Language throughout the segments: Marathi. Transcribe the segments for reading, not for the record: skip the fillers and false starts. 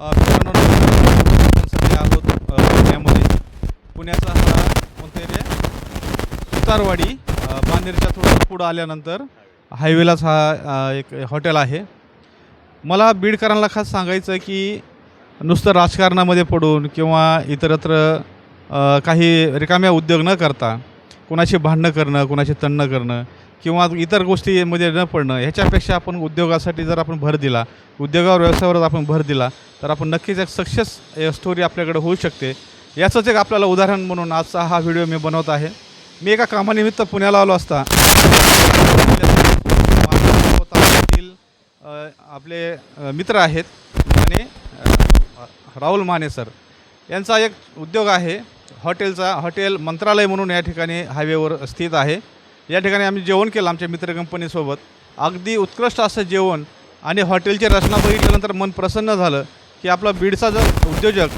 मित्रांनो नमस्कार. आपण सध्या आहोत पुण्यामध्ये. पुण्याचा हा कोणता एरिया सुतारवाडी बांदेरच्या थोडं पुढं आल्यानंतर हायवेलाच हा एक हॉटेल आहे. मला बीडकरांना खास सांगायचं आहे की नुसतं राजकारणामध्ये पडून किंवा इतरत्र काही रिकाम्या उद्योग न करता कोणाशी भांडणं करणं, कोणाशी तणणं करणं किंवा इतर गोष्टीमध्ये न पडणं, ह्याच्यापेक्षा आपण उद्योगासाठी जर आपण भर दिला, उद्योगावर व्यवसायावर आपण भर दिला तर आपण नक्कीच एक सक्सेस स्टोरी आपल्याकडे होऊ शकते. याचंच एक आपल्याला उदाहरण म्हणून आजचा हा व्हिडिओ मी बनवत आहे. मी एका कामानिमित्त पुण्याला आलो असता तालुक्यातील आपले मित्र आहेत माने राहुल माने सर यांचा एक उद्योग आहे हॉटेलचा. हॉटेल मंत्रालय म्हणून या ठिकाणी हायवेवर स्थित आहे. या ठिकाणी आम्ही जेवण केलं आमच्या मित्र कंपनीसोबत. अगदी उत्कृष्ट असं जेवण आणि हॉटेलची रचना बघितल्यानंतर मन प्रसन्न झालं की आपला बीडचा जर उद्योजक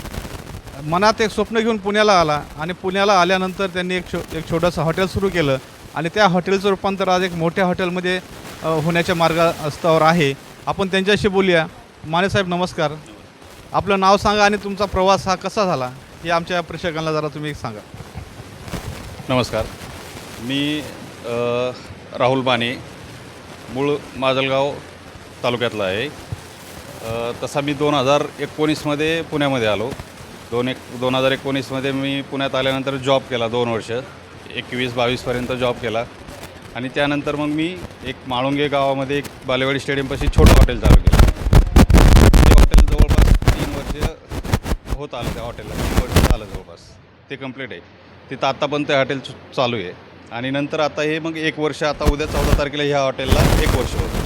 मनात एक स्वप्न घेऊन पुण्याला आला आणि पुण्याला आल्यानंतर त्यांनी एक छोटंसं हॉटेल सुरू केलं आणि त्या हॉटेलचं रूपांतर आज एक मोठ्या हॉटेलमध्ये होण्याच्या मार्गास्थावर आहे. आपण त्यांच्याशी बोलूया. मानेसाहेब नमस्कार. आपलं नाव सांगा आणि तुमचा प्रवास हा कसा झाला हे आमच्या प्रेक्षकांना जरा तुम्ही सांगा. नमस्कार. मी राहुल माने, मूळ माजलगाव तालुक्यातला आहे. तसा मी 2019मध्ये पुण्यामध्ये आलो. 2019मध्ये मी पुण्यात आल्यानंतर जॉब केला 2 वर्ष, 21-22पर्यंत जॉब केला आणि त्यानंतर मग मी एक माळुंगे गावामध्ये एक बालेवाडी स्टेडियमपाशी छोटं हॉटेल चालू केलं. ते हॉटेल जवळपास 3 वर्ष होत आलं. त्या हॉटेलला 3 वर्ष झालं जवळपास. ते कंप्लीट आहे. तिथं आत्ता पण ते हॉटेल चालू आहे आणि नंतर आता हे मग 1 वर्ष, आता उद्या 14 तारखेला ह्या हॉटेलला 1 वर्ष होतं.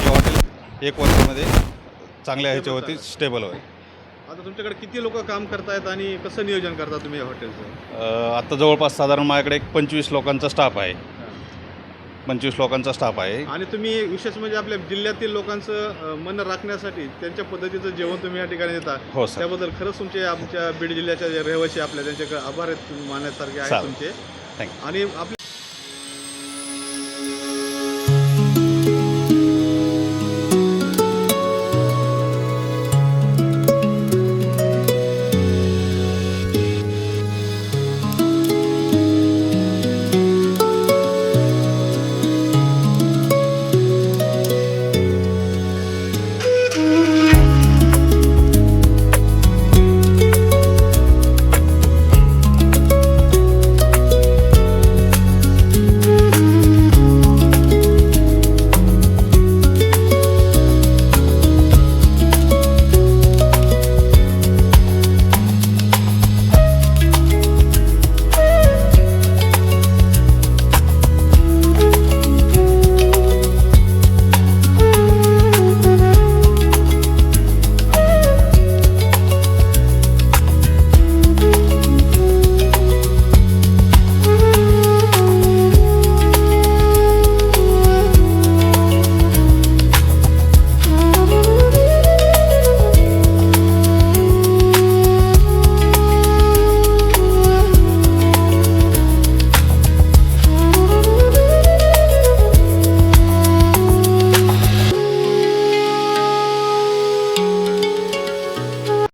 हे हॉटेल 1 वर्षामध्ये चांगल्या ह्याच्यावरती स्टेबल होईल. आता तुमच्याकडे किती लोक काम करतायत आणि कसं नियोजन करता तुम्ही या हॉटेलचं? आत्ता जवळपास साधारण माझ्याकडे एक 25 लोकांचा स्टाफ आहे. 25 लोकांचा स्टाफ आहे. आणि तुम्ही विशेष म्हणजे आपल्या जिल्ह्यातील लोकांचं मन राखण्यासाठी त्यांच्या पद्धतीचं जेवण तुम्ही या ठिकाणी देता. हो सर. त्याबद्दल खरंच तुमचे आमच्या बीड जिल्ह्याच्या जे रहिवासी आपल्या त्यांच्याकडे आभार आहेत मानण्यासारखे आहेत चालेल. तुमचे. थँक्यू. आणि आपले